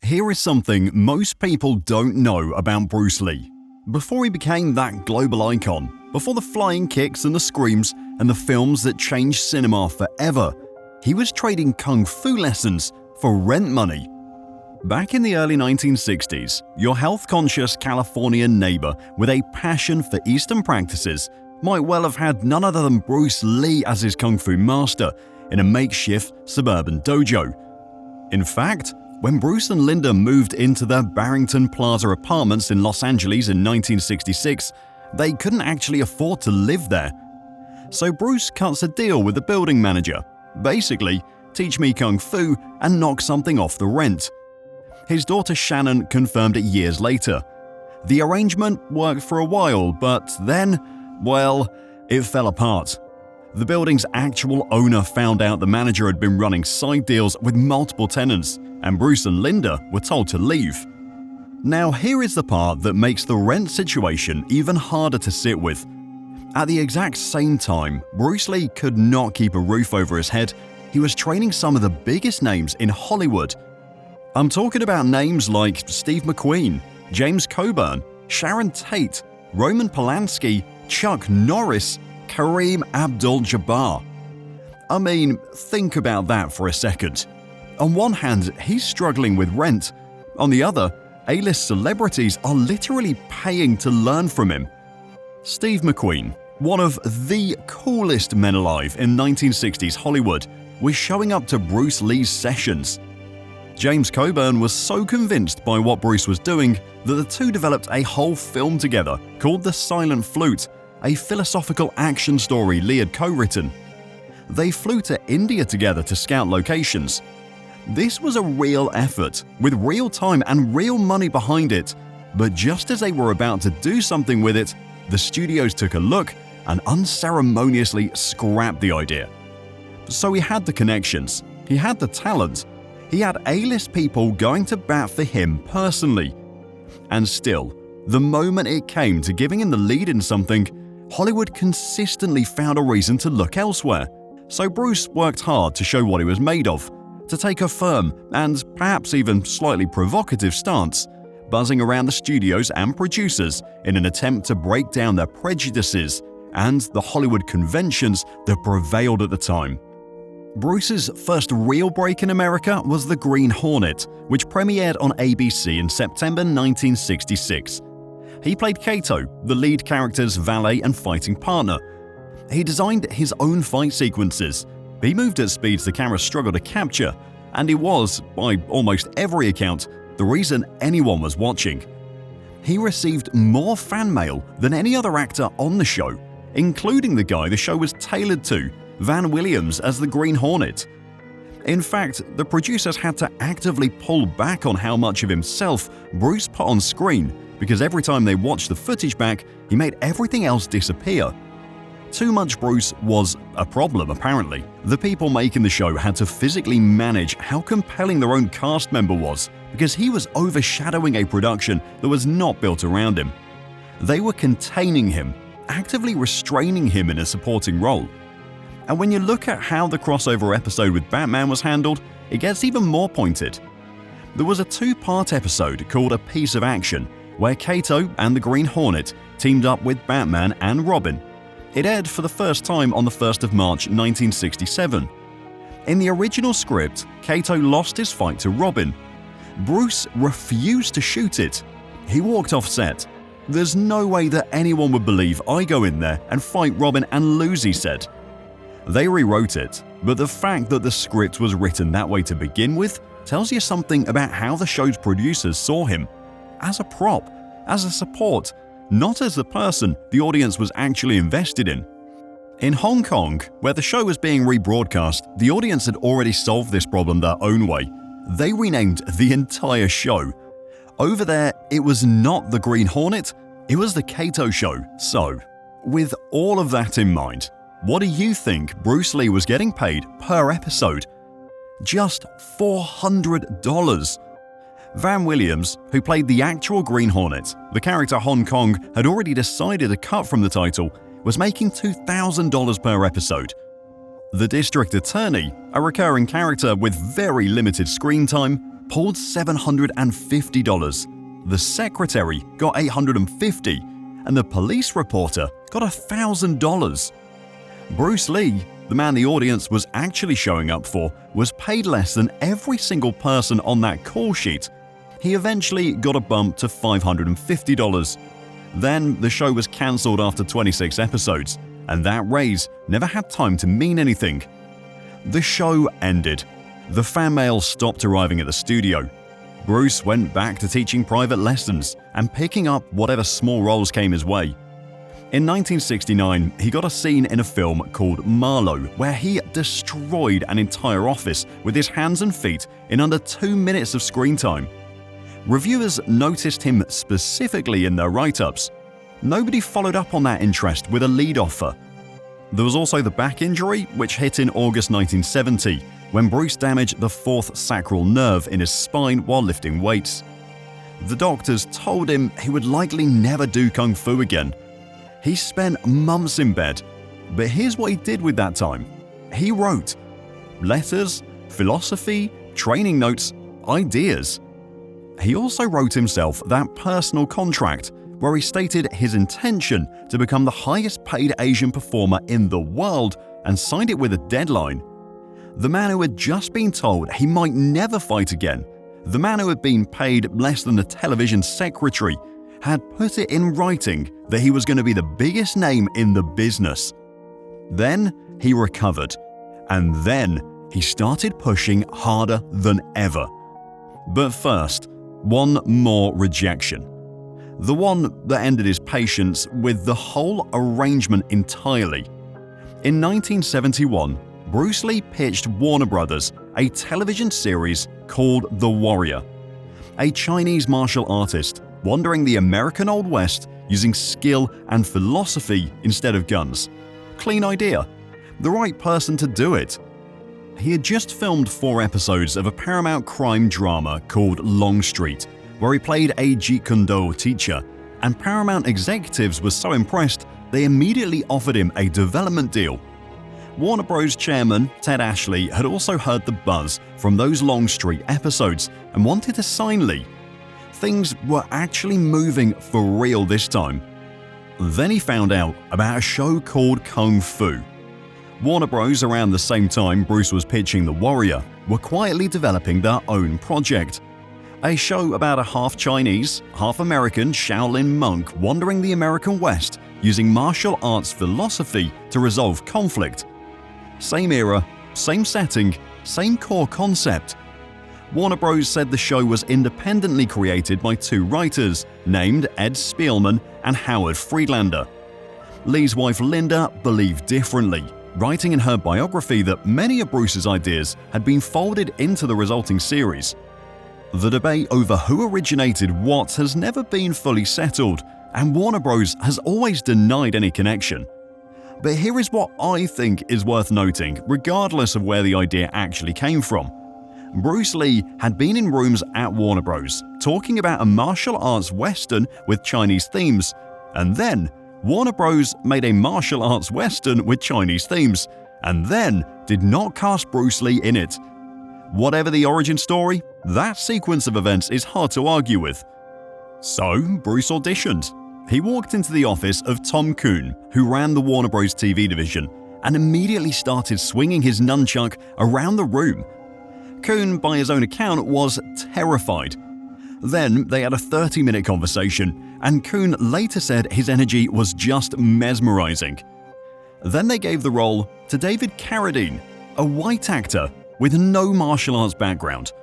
Here is something most people don't know about Bruce Lee. Before he became that global icon, before the flying kicks and the screams and the films that changed cinema forever, he was trading kung fu lessons for rent money. Back in the early 1960s, your health-conscious Californian neighbor with a passion for Eastern practices might well have had none other than Bruce Lee as his kung fu master in a makeshift suburban dojo. In fact, when Bruce and Linda moved into their Barrington Plaza apartments in Los Angeles in 1966, they couldn't actually afford to live there. So Bruce cuts a deal with the building manager. Basically, teach me kung fu and knock something off the rent. His daughter Shannon confirmed it years later. The arrangement worked for a while, but then, well, it fell apart. The building's actual owner found out the manager had been running side deals with multiple tenants, and Bruce and Linda were told to leave. Now here is the part that makes the rent situation even harder to sit with. At the exact same time, Bruce Lee could not keep a roof over his head. He was training some of the biggest names in Hollywood. I'm talking about names like Steve McQueen, James Coburn, Sharon Tate, Roman Polanski, Chuck Norris, Kareem Abdul-Jabbar. I mean, think about that for a second. On one hand, he's struggling with rent. On the other, A-list celebrities are literally paying to learn from him. Steve McQueen, one of the coolest men alive in 1960s Hollywood, was showing up to Bruce Lee's sessions. James Coburn was so convinced by what Bruce was doing that the two developed a whole film together called The Silent Flute, a philosophical action story Lee had co-written. They flew to India together to scout locations. This was a real effort, with real time and real money behind it, but just as they were about to do something with it, the studios took a look and unceremoniously scrapped the idea. So he had the connections, he had the talent, he had A-list people going to bat for him personally. And still, the moment it came to giving him the lead in something, Hollywood consistently found a reason to look elsewhere. So Bruce worked hard to show what he was made of, to take a firm and perhaps even slightly provocative stance, buzzing around the studios and producers in an attempt to break down their prejudices and the Hollywood conventions that prevailed at the time. Bruce's first real break in America was The Green Hornet, which premiered on ABC in September 1966. He played Kato, the lead character's valet and fighting partner. He designed his own fight sequences. He moved at speeds the camera struggled to capture, and he was, by almost every account, the reason anyone was watching. He received more fan mail than any other actor on the show, including the guy the show was tailored to, Van Williams as the Green Hornet. In fact, the producers had to actively pull back on how much of himself Bruce put on screen because every time they watched the footage back, he made everything else disappear. Too much Bruce was a problem, apparently. The people making the show had to physically manage how compelling their own cast member was because he was overshadowing a production that was not built around him. They were containing him, actively restraining him in a supporting role. And when you look at how the crossover episode with Batman was handled, it gets even more pointed. There was a two-part episode called A Piece of Action, where Kato and the Green Hornet teamed up with Batman and Robin. It aired for the first time on the 1st of March 1967. In the original script, Kato lost his fight to Robin. Bruce refused to shoot it. He walked off set. "There's no way that anyone would believe I go in there and fight Robin and lose," he said. They rewrote it, but the fact that the script was written that way to begin with tells you something about how the show's producers saw him. As a prop, as a support, not as the person the audience was actually invested in. In Hong Kong, where the show was being rebroadcast, the audience had already solved this problem their own way. They renamed the entire show. Over there, it was not the Green Hornet, it was the Kato Show. So, with all of that in mind, what do you think Bruce Lee was getting paid per episode? Just $400. Van Williams, who played the actual Green Hornet, the character Hong Kong had already decided to cut from the title, was making $2,000 per episode. The district attorney, a recurring character with very limited screen time, pulled $750, the secretary got $850, and the police reporter got $1,000. Bruce Lee, the man the audience was actually showing up for, was paid less than every single person on that call sheet. He eventually got a bump to $550. Then the show was cancelled after 26 episodes, and that raise never had time to mean anything. The show ended. The fan mail stopped arriving at the studio. Bruce went back to teaching private lessons and picking up whatever small roles came his way. In 1969, he got a scene in a film called Marlowe where he destroyed an entire office with his hands and feet in under 2 minutes of screen time. Reviewers noticed him specifically in their write-ups. Nobody followed up on that interest with a lead offer. There was also the back injury, which hit in August 1970, when Bruce damaged the fourth sacral nerve in his spine while lifting weights. The doctors told him he would likely never do kung fu again. He spent months in bed, but here's what he did with that time. He wrote letters, philosophy, training notes, ideas. He also wrote himself that personal contract where he stated his intention to become the highest paid Asian performer in the world and signed it with a deadline. The man who had just been told he might never fight again, the man who had been paid less than a television secretary, had put it in writing that he was going to be the biggest name in the business. Then he recovered, and then he started pushing harder than ever. But first, one more rejection. The one that ended his patience with the whole arrangement entirely. In 1971, Bruce Lee pitched Warner Brothers a television series called The Warrior. A Chinese martial artist wandering the American Old West using skill and philosophy instead of guns. Clean idea. The right person to do it. He had just filmed 4 episodes of a Paramount crime drama called Longstreet, where he played a Jeet Kune Do teacher, and Paramount executives were so impressed they immediately offered him a development deal. Warner Bros. Chairman Ted Ashley had also heard the buzz from those Longstreet episodes and wanted to sign Lee. Things were actually moving for real this time. Then he found out about a show called Kung Fu. Warner Bros. Around the same time Bruce was pitching The Warrior were quietly developing their own project. A show about a half Chinese, half American Shaolin monk wandering the American West using martial arts philosophy to resolve conflict. Same era, same setting, same core concept. Warner Bros. Said the show was independently created by 2 writers named Ed Spielman and Howard Friedlander. Lee's wife Linda believed differently, writing in her biography that many of Bruce's ideas had been folded into the resulting series. The debate over who originated what has never been fully settled, and Warner Bros. Has always denied any connection. But here is what I think is worth noting, regardless of where the idea actually came from. Bruce Lee had been in rooms at Warner Bros. Talking about a martial arts western with Chinese themes, and then Warner Bros. Made a martial arts western with Chinese themes, and then did not cast Bruce Lee in it. Whatever the origin story, that sequence of events is hard to argue with. So Bruce auditioned. He walked into the office of Tom Kuhn, who ran the Warner Bros. TV division, and immediately started swinging his nunchuck around the room. Kuhn, by his own account, was terrified. Then they had a 30-minute conversation, and Kuhn later said his energy was just mesmerizing. Then they gave the role to David Carradine, a white actor with no martial arts background.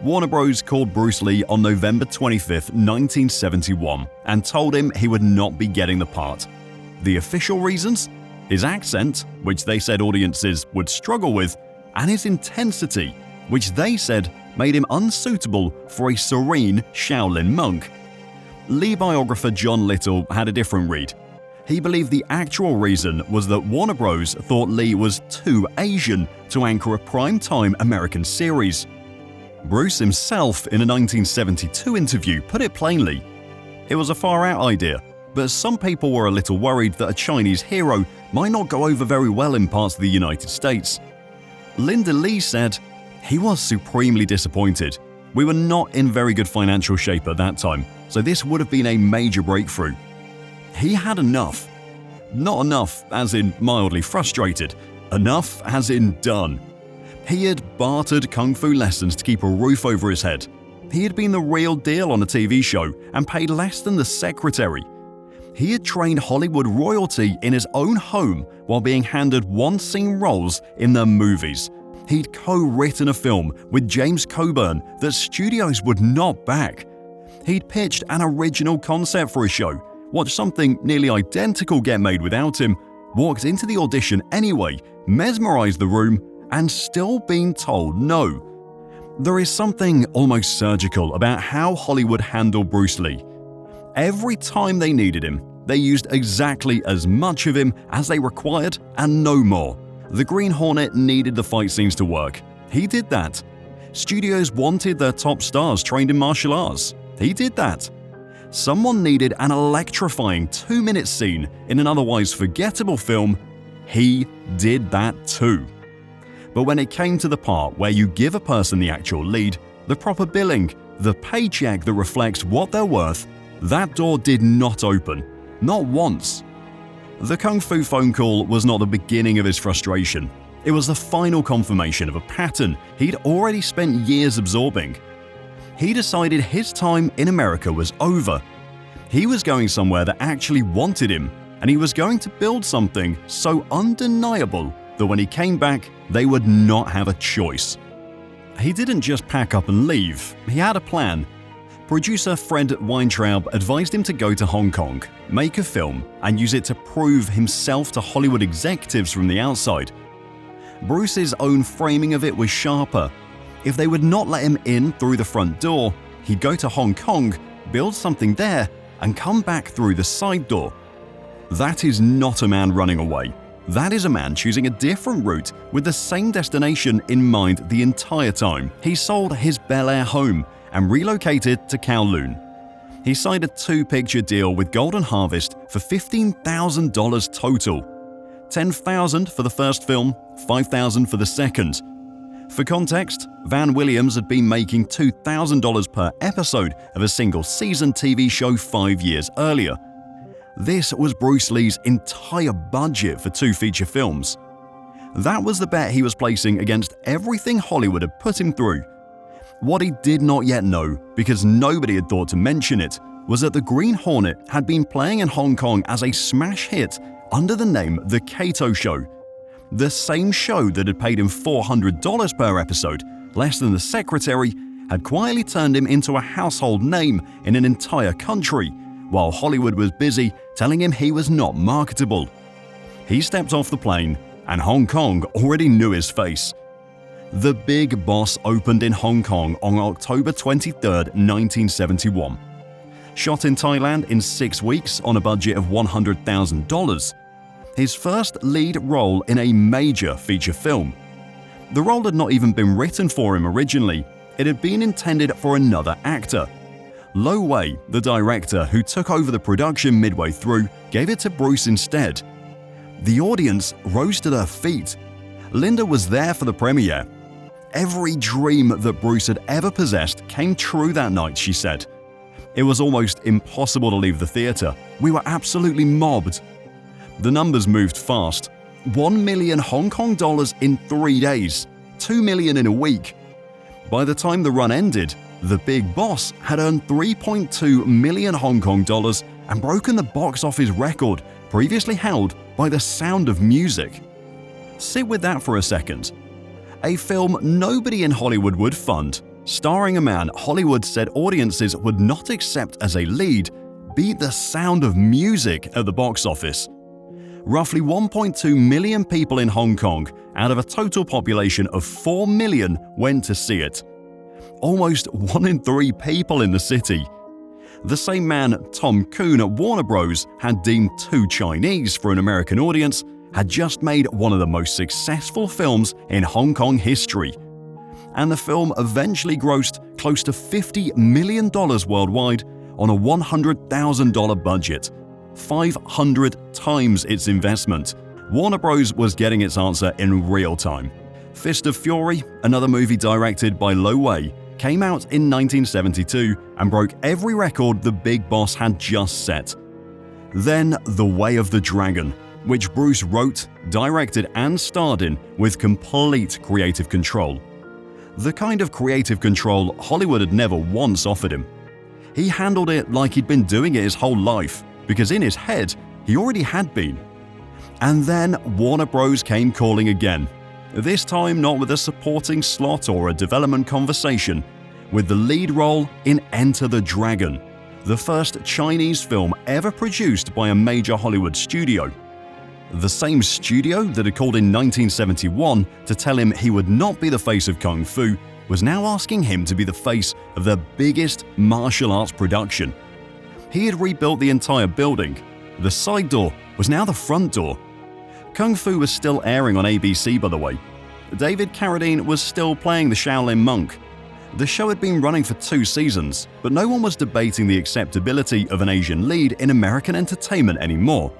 Warner Bros. Called Bruce Lee on November 25, 1971, and told him he would not be getting the part. The official reasons? His accent, which they said audiences would struggle with, and his intensity, which they said made him unsuitable for a serene Shaolin monk. Lee biographer John Little had a different read. He believed the actual reason was that Warner Bros. Thought Lee was too Asian to anchor a prime-time American series. Bruce himself, in a 1972 interview, put it plainly. It was a far-out idea, but some people were a little worried that a Chinese hero might not go over very well in parts of the United States. Linda Lee said, "He was supremely disappointed. We were not in very good financial shape at that time, so this would have been a major breakthrough. He had enough. Not enough as in mildly frustrated, enough as in done. He had bartered kung fu lessons to keep a roof over his head. He had been the real deal on a TV show and paid less than the secretary. He had trained Hollywood royalty in his own home while being handed one-scene roles in their movies. He'd co-written a film with James Coburn that studios would not back. He'd pitched an original concept for a show, watched something nearly identical get made without him, walked into the audition anyway, mesmerized the room, and still been told no. There is something almost surgical about how Hollywood handled Bruce Lee. Every time they needed him, they used exactly as much of him as they required and no more. The Green Hornet needed the fight scenes to work. He did that. Studios wanted their top stars trained in martial arts. He did that. Someone needed an electrifying 2-minute scene in an otherwise forgettable film. He did that too. But when it came to the part where you give a person the actual lead, the proper billing, the paycheck that reflects what they're worth, that door did not open. Not once. The Kung Fu phone call was not the beginning of his frustration. It was the final confirmation of a pattern he'd already spent years absorbing. He decided his time in America was over. He was going somewhere that actually wanted him, and he was going to build something so undeniable that when he came back, they would not have a choice. He didn't just pack up and leave. He had a plan. Producer Fred Weintraub advised him to go to Hong Kong, make a film, and use it to prove himself to Hollywood executives from the outside. Bruce's own framing of it was sharper. If they would not let him in through the front door, he'd go to Hong Kong, build something there, and come back through the side door. That is not a man running away. That is a man choosing a different route with the same destination in mind the entire time. He sold his Bel Air home and relocated to Kowloon. He signed a 2-picture deal with Golden Harvest for $15,000 total. $10,000 for the first film, $5,000 for the second. For context, Van Williams had been making $2,000 per episode of a single-season TV show 5 years earlier. This was Bruce Lee's entire budget for 2 feature films. That was the bet he was placing against everything Hollywood had put him through. What he did not yet know, because nobody had thought to mention it, was that the Green Hornet had been playing in Hong Kong as a smash hit under the name The Kato Show. The same show that had paid him $400 per episode, less than the secretary, had quietly turned him into a household name in an entire country, while Hollywood was busy telling him he was not marketable. He stepped off the plane, and Hong Kong already knew his face. The Big Boss opened in Hong Kong on October 23, 1971. Shot in Thailand in 6 weeks on a budget of $100,000. His first lead role in a major feature film. The role had not even been written for him originally. It had been intended for another actor. Lo Wei, the director who took over the production midway through, gave it to Bruce instead. The audience rose to their feet. Linda was there for the premiere. Every dream that Bruce had ever possessed came true that night, she said. It was almost impossible to leave the theater. We were absolutely mobbed. The numbers moved fast. 1 million Hong Kong dollars in 3 days. 2 million in a week. By the time the run ended, the Big Boss had earned 3.2 million Hong Kong dollars and broken the box office record previously held by The Sound of Music. Sit with that for a second. A film nobody in Hollywood would fund, starring a man Hollywood said audiences would not accept as a lead, beat The Sound of Music at the box office. Roughly 1.2 million people in Hong Kong out of a total population of 4 million went to see it. Almost 1 in 3 people in the city. The same man Tom Kuhn at Warner Bros. Had deemed too Chinese for an American audience had just made one of the most successful films in Hong Kong history. And the film eventually grossed close to $50 million worldwide on a $100,000 budget, 500 times its investment. Warner Bros. Was getting its answer in real time. Fist of Fury, another movie directed by Lo Wei, came out in 1972 and broke every record the Big Boss had just set. Then The Way of the Dragon, which Bruce wrote, directed and starred in with complete creative control. The kind of creative control Hollywood had never once offered him. He handled it like he'd been doing it his whole life, because in his head, he already had been. And then Warner Bros. Came calling again, this time not with a supporting slot or a development conversation, with the lead role in Enter the Dragon, the first Chinese film ever produced by a major Hollywood studio. The same studio that had called in 1971 to tell him he would not be the face of Kung Fu was now asking him to be the face of the biggest martial arts production. He had rebuilt the entire building. The side door was now the front door. Kung Fu was still airing on ABC, by the way. David Carradine was still playing the Shaolin monk. The show had been running for 2 seasons, but no one was debating the acceptability of an Asian lead in American entertainment anymore.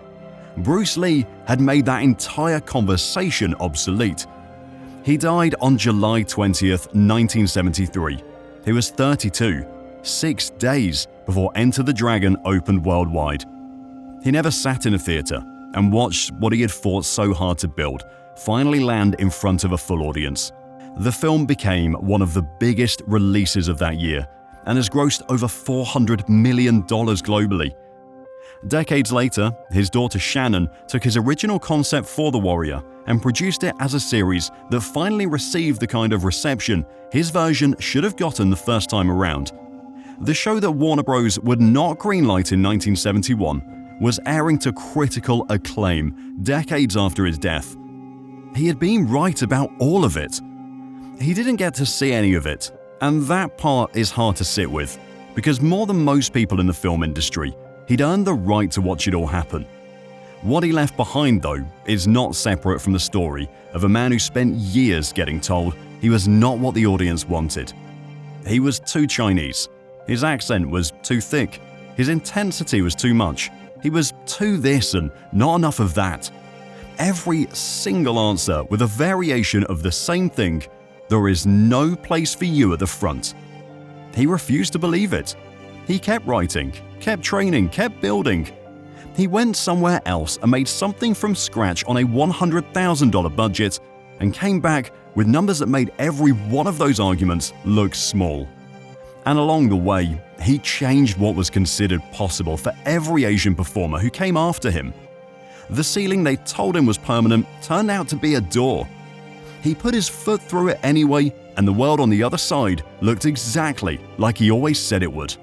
Bruce Lee had made that entire conversation obsolete. He died on July 20th, 1973. He was 32, 6 days before Enter the Dragon opened worldwide. He never sat in a theater and watched what he had fought so hard to build finally land in front of a full audience. The film became one of the biggest releases of that year and has grossed over $400 million globally. Decades later, his daughter Shannon took his original concept for The Warrior and produced it as a series that finally received the kind of reception his version should have gotten the first time around. The show that Warner Bros. Would not greenlight in 1971 was airing to critical acclaim decades after his death. He had been right about all of it. He didn't get to see any of it, and that part is hard to sit with, because more than most people in the film industry, he'd earned the right to watch it all happen. What he left behind, though, is not separate from the story of a man who spent years getting told he was not what the audience wanted. He was too Chinese. His accent was too thick. His intensity was too much. He was too this and not enough of that. Every single answer with a variation of the same thing: there is no place for you at the front. He refused to believe it. He kept writing, kept training, kept building. He went somewhere else and made something from scratch on a $100,000 budget and came back with numbers that made every one of those arguments look small. And along the way, he changed what was considered possible for every Asian performer who came after him. The ceiling they told him was permanent turned out to be a door. He put his foot through it anyway, and the world on the other side looked exactly like he always said it would.